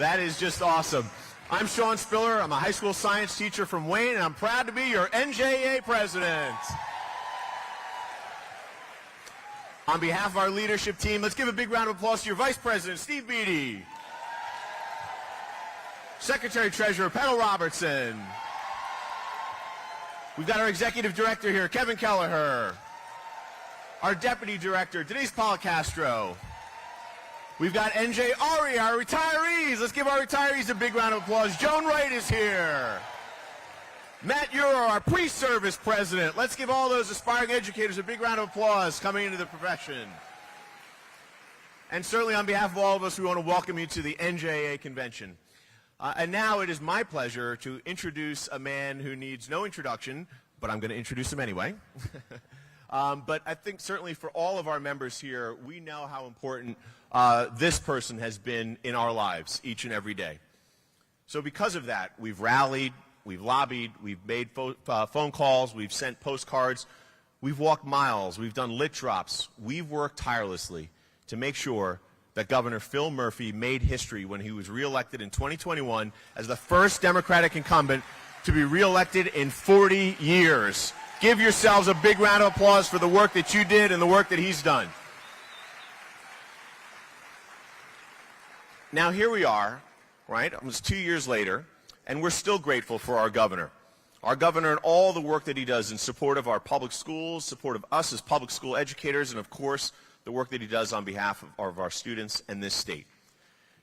That is just awesome. I'm Sean Spiller. I'm a high school science teacher from Wayne, and I'm proud to be your NJEA president. On behalf of our leadership team, let's give a big round of applause to your Vice President, Steve Beatty. Secretary-Treasurer, Pennell Robertson. We've got our Executive Director here, Kevin Kelleher. Our Deputy Director, Denise Policastro. We've got NJEA, our retirees. Let's give our retirees a big round of applause. Joan Wright is here. Matt Euro, our pre-service president. Let's give all those aspiring educators a big round of applause coming into the profession. And certainly on behalf of all of us, we want to welcome you to the NJEA convention. And now it is my pleasure to introduce a man who needs no introduction, but I'm going to introduce him anyway. But I think certainly for all of our members here, we know how important this person has been in our lives each and every day. So because of that, we've rallied, we've lobbied, we've made phone calls, we've sent postcards, we've walked miles, we've done lit drops. We've worked tirelessly to make sure that Governor Phil Murphy made history when he was reelected in 2021 as the first Democratic incumbent to be reelected in 40 years. Give yourselves a big round of applause for the work that you did and the work that he's done. Now here we are, right, almost 2 years later, and we're still grateful for our governor. Our governor and all the work that he does in support of our public schools, support of us as public school educators, and of course, the work that he does on behalf of our students and this state.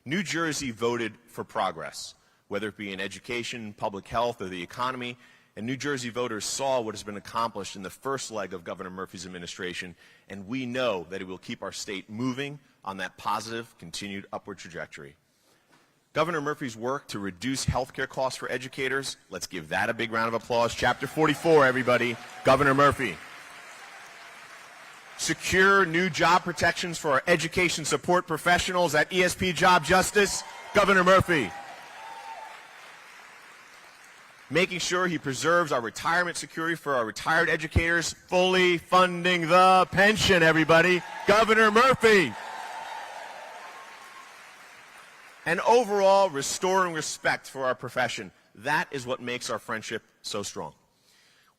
New Jersey voted for progress, whether it be in education, public health, or the economy, and New Jersey voters saw what has been accomplished in the first leg of Governor Murphy's administration, and we know that it will keep our state moving on that positive, continued upward trajectory. Governor Murphy's work to reduce health care costs for educators, let's give that a big round of applause. Chapter 44, everybody, Governor Murphy. Secure new job protections for our education support professionals at ESP Job Justice, Governor Murphy. Making sure he preserves our retirement security for our retired educators, fully funding the pension, everybody, Governor Murphy. And overall, restoring respect for our profession. That is what makes our friendship so strong.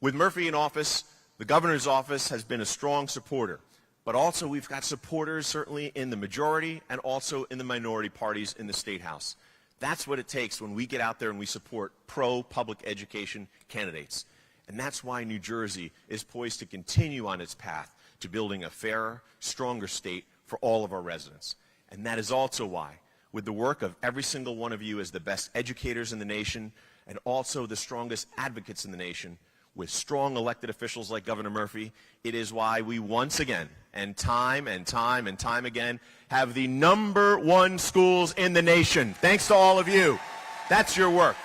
With Murphy in office, the governor's office has been a strong supporter, but also we've got supporters certainly in the majority and also in the minority parties in the State House. That's what it takes when we get out there and we support pro-public education candidates. And that's why New Jersey is poised to continue on its path to building a fairer, stronger state for all of our residents. And that is also why, with the work of every single one of you as the best educators in the nation and also the strongest advocates in the nation, with strong elected officials like Governor Murphy, it is why we once again, and time again, have the #1 schools in the nation. Thanks to all of you. That's your work.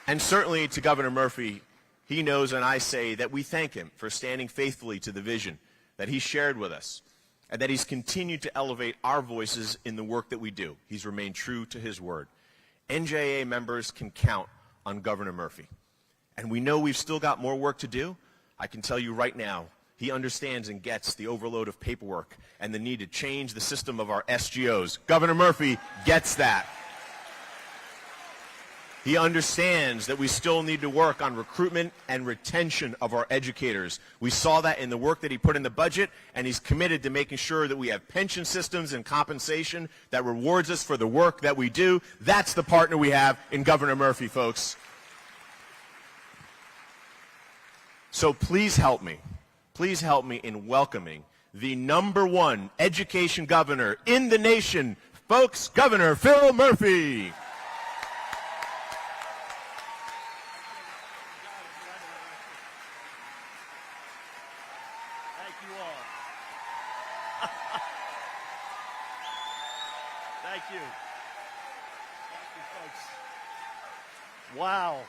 And certainly to Governor Murphy, he knows and I say that we thank him for standing faithfully to the vision that he shared with us and that he's continued to elevate our voices in the work that we do. He's remained true to his word. NJEA members can count on Governor Murphy. And we know we've still got more work to do. I can tell you right now, he understands and gets the overload of paperwork and the need to change the system of our SGOs. Governor Murphy gets that. He understands that we still need to work on recruitment and retention of our educators. We saw that in the work that he put in the budget, and he's committed to making sure that we have pension systems and compensation that rewards us for the work that we do. That's the partner we have in Governor Murphy, folks. So please help me in welcoming the #1 education governor in the nation, folks, Governor Phil Murphy. Thank you. Thank you, folks. Wow.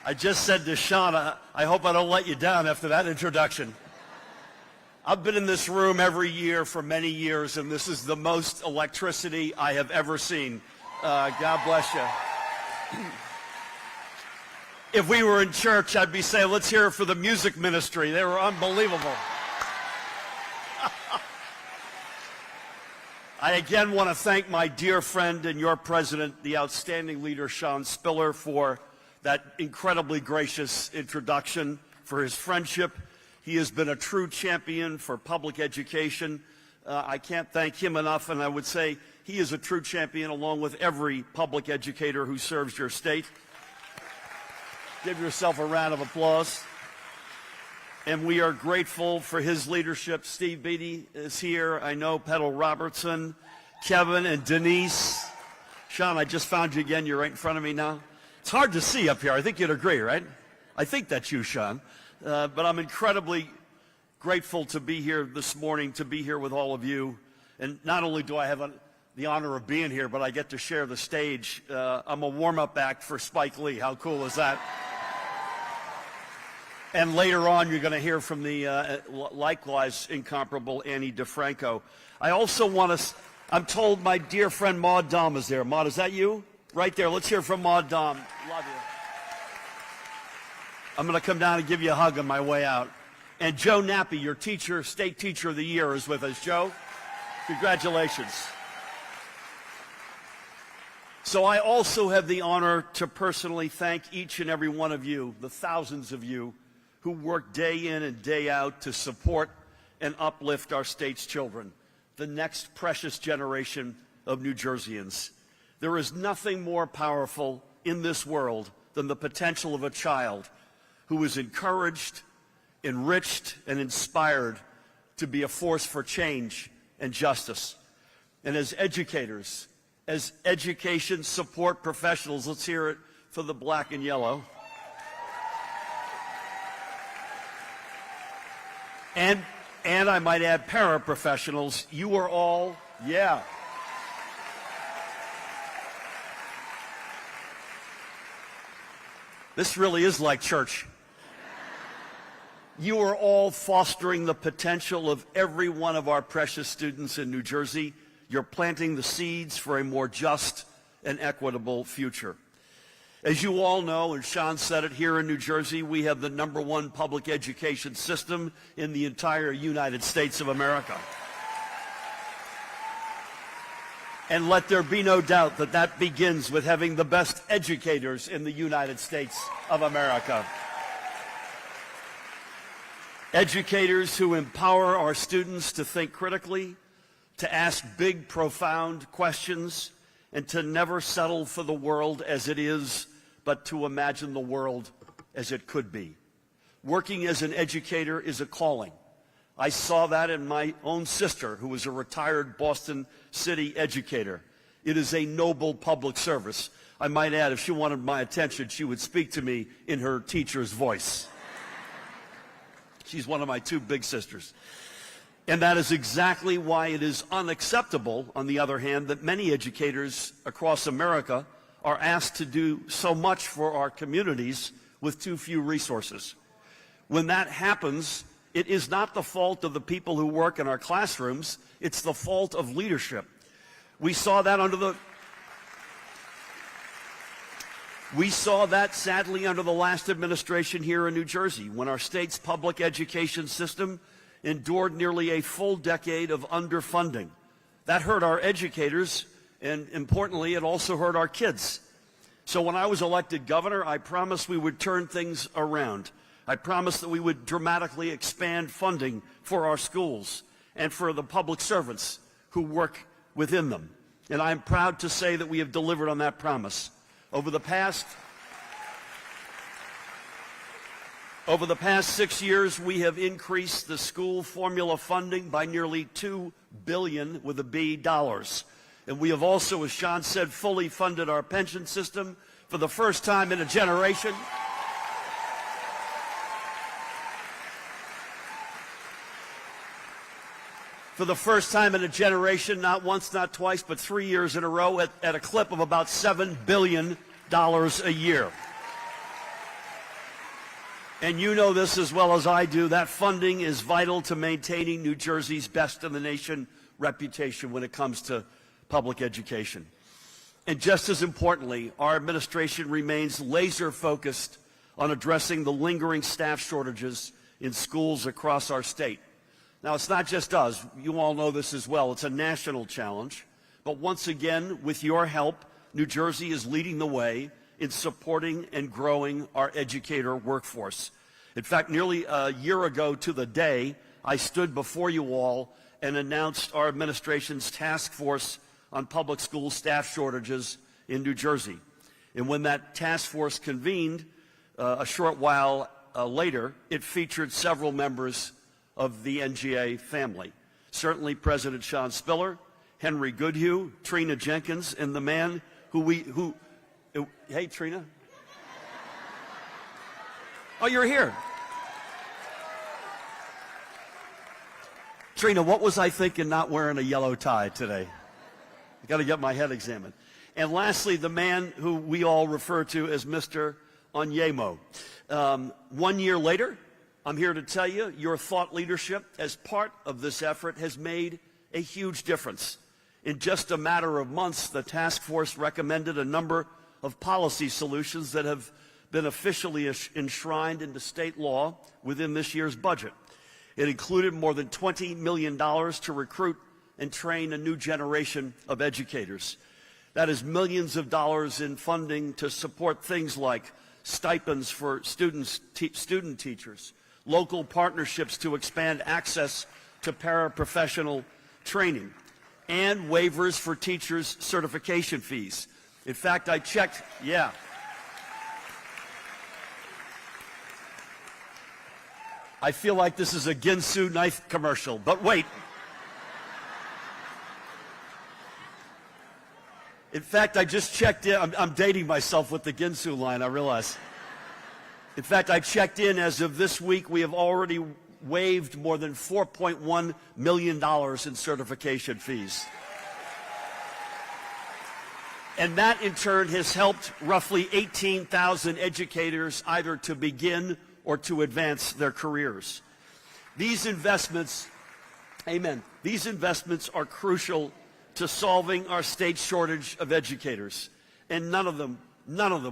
I just said to Sean, I hope I don't let you down after that introduction. I've been in this room every year for many years, and this is the most electricity I have ever seen. God bless you. If we were in church, I'd be saying, let's hear it for the music ministry. They were unbelievable. I again want to thank my dear friend and your president, the outstanding leader, Sean Spiller, for that incredibly gracious introduction, for his friendship. He has been a true champion for public education. I can't thank him enough, and I would say he is a true champion along with every public educator who serves your state. Give yourself a round of applause. And we are grateful for his leadership. Steve Beatty is here. I know Petal Robertson, Kevin, and Denise. Sean, I just found you again. You're right in front of me now. It's hard to see up here. I think you'd agree, right? I think that's you, Sean. But I'm incredibly grateful to be here this morning, to be here with all of you. And not only do I have the honor of being here, but I get to share the stage. I'm a warm-up act for Spike Lee. How cool is that? And later on, you're going to hear from the likewise incomparable Annie DeFranco. I also want to, I'm told my dear friend Maud Dahm is there. Maud, is that you? Right there. Let's hear from Maud Dahm. Love you. I'm going to come down and give you a hug on my way out. And Joe Nappy, your teacher, State Teacher of the Year, is with us. Joe, congratulations. So I also have the honor to personally thank each and every one of you, the thousands of you, who work day in and day out to support and uplift our state's children, the next precious generation of New Jerseyans. There is nothing more powerful in this world than the potential of a child who is encouraged, enriched, and inspired to be a force for change and justice. And as educators, as education support professionals, let's hear it for the black and yellow. And I might add paraprofessionals, you are all, yeah. This really is like church. You are all fostering the potential of every one of our precious students in New Jersey. You're planting the seeds for a more just and equitable future. As you all know, and Sean said it, here in New Jersey, we have the #1 public education system in the entire United States of America. And let there be no doubt that that begins with having the best educators in the United States of America. Educators who empower our students to think critically, to ask big, profound questions, and to never settle for the world as it is, but to imagine the world as it could be. Working as an educator is a calling. I saw that in my own sister, who was a retired Boston City educator. It is a noble public service. I might add, if she wanted my attention, she would speak to me in her teacher's voice. She's one of my two big sisters. And that is exactly why it is unacceptable, on the other hand, that many educators across America are asked to do so much for our communities with too few resources. When that happens, it is not the fault of the people who work in our classrooms, it's the fault of leadership. We saw that sadly under the last administration here in New Jersey, when our state's public education system endured nearly a full decade of underfunding. That hurt our educators, and importantly, it also hurt our kids. So when I was elected governor, I promised we would turn things around. I promised that we would dramatically expand funding for our schools and for the public servants who work within them. And I'm proud to say that we have delivered on that promise. Over the past 6 years, we have increased the school formula funding by nearly $2 billion with a B dollars. And we have also, as Sean said, fully funded our pension system for the first time in a generation. For the first time in a generation, not once, not twice, but 3 years in a row at a clip of about $7 billion a year. And you know this as well as I do, that funding is vital to maintaining New Jersey's best in the nation reputation when it comes to public education. And just as importantly, our administration remains laser focused on addressing the lingering staff shortages in schools across our state. Now, it's not just us. You all know this as well. It's a national challenge. But once again, with your help, New Jersey is leading the way in supporting and growing our educator workforce. In fact, nearly a year ago to the day, I stood before you all and announced our administration's task force on public school staff shortages in New Jersey. And when that task force convened a short while later, it featured several members of the NJEA family. Certainly President Sean Spiller, Henry Goodhue, Trina Jenkins, and the man hey, Trina. Oh, you're here. Trina, what was I thinking not wearing a yellow tie today? I got to get my head examined. And lastly, the man who we all refer to as Mr. Onyemo. 1 year later, I'm here to tell you your thought leadership as part of this effort has made a huge difference. In just a matter of months, the task force recommended a number of policy solutions that have been officially enshrined into state law within this year's budget. It included more than $20 million to recruit and train a new generation of educators. That is millions of dollars in funding to support things like stipends for student teachers, local partnerships to expand access to paraprofessional training, and waivers for teachers' certification fees. In fact, I checked, I feel like this is a Ginsu knife commercial, but wait. In fact, I just checked in. I'm dating myself with the Ginsu line, I realize. In fact, I checked in as of this week. We have already waived more than $4.1 million in certification fees. And that, in turn, has helped roughly 18,000 educators either to begin or to advance their careers. These investments, amen, these investments are crucial to solving our state's shortage of educators. And none of them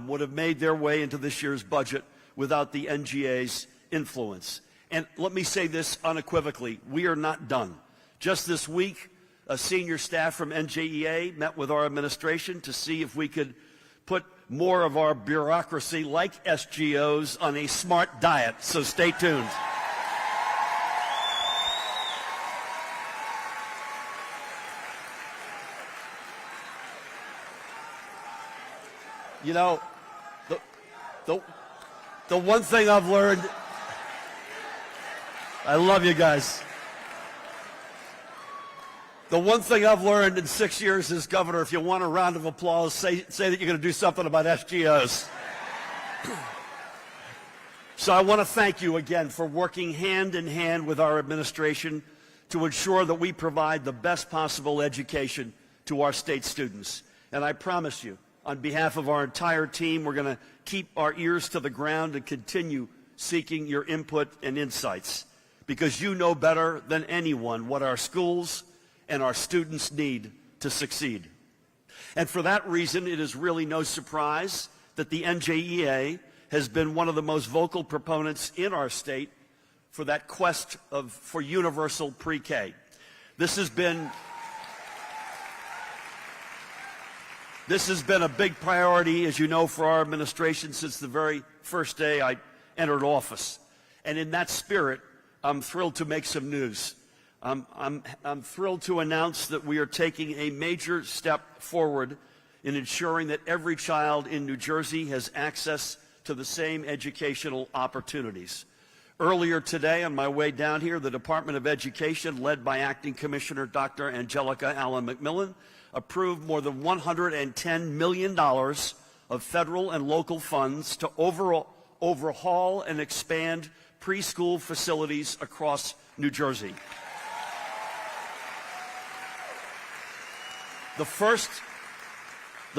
would have made their way into this year's budget without the NJEA's influence. And let me say this unequivocally, we are not done. Just this week, a senior staff from NJEA met with our administration to see if we could put more of our bureaucracy, like SGOs, on a smart diet, so stay tuned. You know, the one thing I've learned, I love you guys. The one thing I've learned in 6 years as governor, if you want a round of applause, say that you're going to do something about SGOs. So I want to thank you again for working hand in hand with our administration to ensure that we provide the best possible education to our state students. And I promise you, on behalf of our entire team, we're going to keep our ears to the ground and continue seeking your input and insights, because you know better than anyone what our schools and our students need to succeed. And for that reason, it is really no surprise that the NJEA has been one of the most vocal proponents in our state for that quest for universal pre-K. This has been a big priority, as you know, for our administration since the very first day I entered office. And in that spirit, I'm thrilled to make some news. I'm thrilled to announce that we are taking a major step forward in ensuring that every child in New Jersey has access to the same educational opportunities. Earlier today, on my way down here, the Department of Education, led by Acting Commissioner Dr. Angelica Allen McMillan, approved more than $110 million of federal and local funds to overhaul and expand preschool facilities across New Jersey. The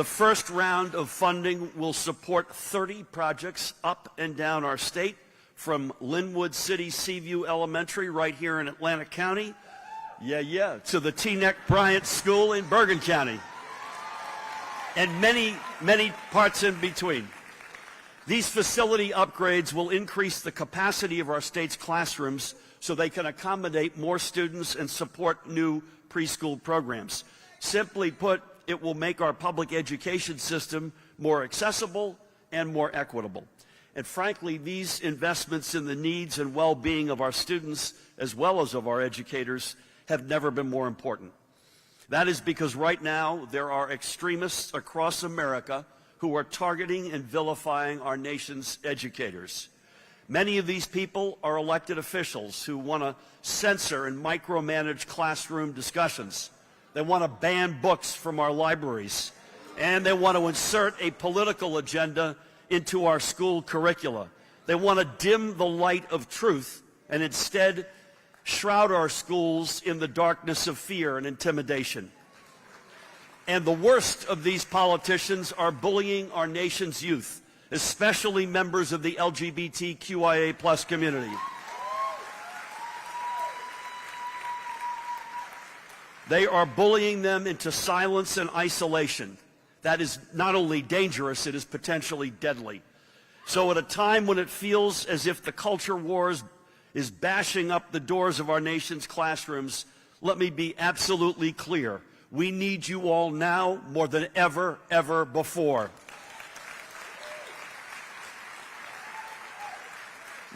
first round of funding will support 30 projects up and down our state, from Linwood City Seaview Elementary right here in Atlantic County, to the Teaneck Bryant School in Bergen County, and many, many parts in between. These facility upgrades will increase the capacity of our state's classrooms so they can accommodate more students and support new preschool programs. Simply put, it will make our public education system more accessible and more equitable. And frankly, these investments in the needs and well-being of our students, as well as of our educators, have never been more important. That is because right now there are extremists across America who are targeting and vilifying our nation's educators. Many of these people are elected officials who want to censor and micromanage classroom discussions. They want to ban books from our libraries, and they want to insert a political agenda into our school curricula. They want to dim the light of truth and instead shroud our schools in the darkness of fear and intimidation. And the worst of these politicians are bullying our nation's youth, especially members of the LGBTQIA+ community. They are bullying them into silence and isolation. That is not only dangerous, it is potentially deadly. So at a time when it feels as if the culture wars is bashing up the doors of our nation's classrooms, let me be absolutely clear. We need you all now more than ever before.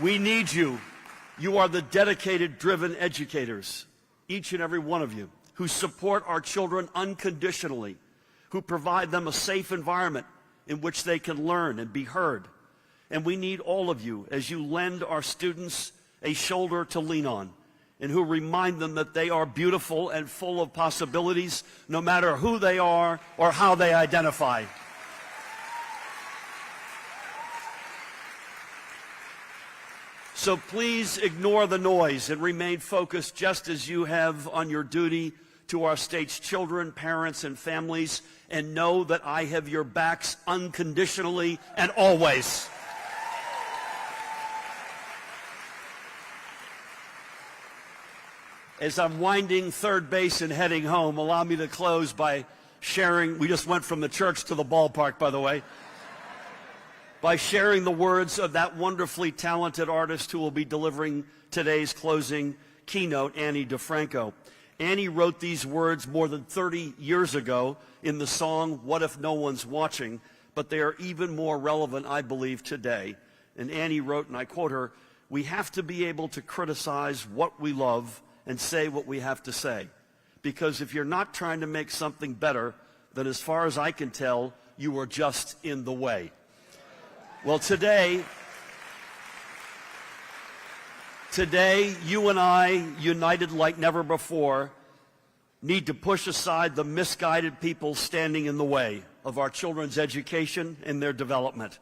We need you. You are the dedicated, driven educators, each and every one of you, who support our children unconditionally, who provide them a safe environment in which they can learn and be heard. And we need all of you as you lend our students a shoulder to lean on, and who remind them that they are beautiful and full of possibilities, no matter who they are or how they identify. So please ignore the noise and remain focused, just as you have, on your duty to our state's children, parents, and families, and know that I have your backs unconditionally and always. As I'm winding third base and heading home, allow me to close by sharing, we just went from the church to the ballpark, by the way, by sharing the words of that wonderfully talented artist who will be delivering today's closing keynote, Annie DeFranco. Annie wrote these words more than 30 years ago in the song, What If No One's Watching? But they are even more relevant, I believe, today. And Annie wrote, and I quote her, "We have to be able to criticize what we love and say what we have to say. Because if you're not trying to make something better, then as far as I can tell, you are just in the way." Well, today, you and I, united like never before, need to push aside the misguided people standing in the way of our children's education and their development.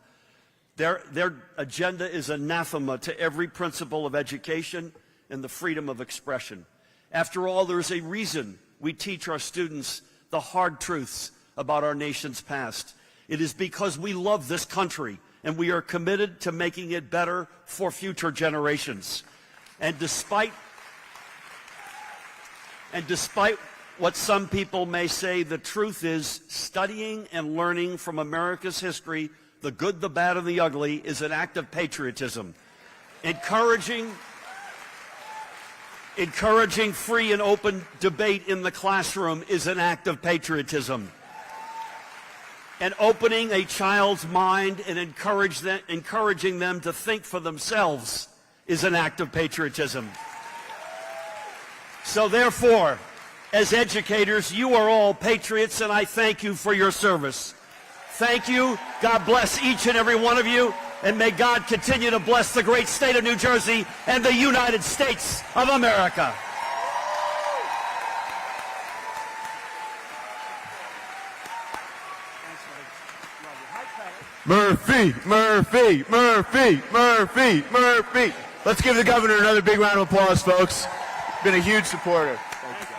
Their agenda is anathema to every principle of education and the freedom of expression. After all, there's a reason we teach our students the hard truths about our nation's past. It is because we love this country and we are committed to making it better for future generations. And despite what some people may say, the truth is studying and learning from America's history, the good, the bad, and the ugly, is an act of patriotism. Encouraging free and open debate in the classroom is an act of patriotism. And opening a child's mind and encouraging them to think for themselves is an act of patriotism. So therefore, as educators, you are all patriots, and I thank you for your service. Thank you. God bless each and every one of you, and may God continue to bless the great state of New Jersey and the United States of America. Murphy, Murphy, Murphy, Murphy, Murphy. Let's give the governor another big round of applause, folks. Been a huge supporter. Thank you.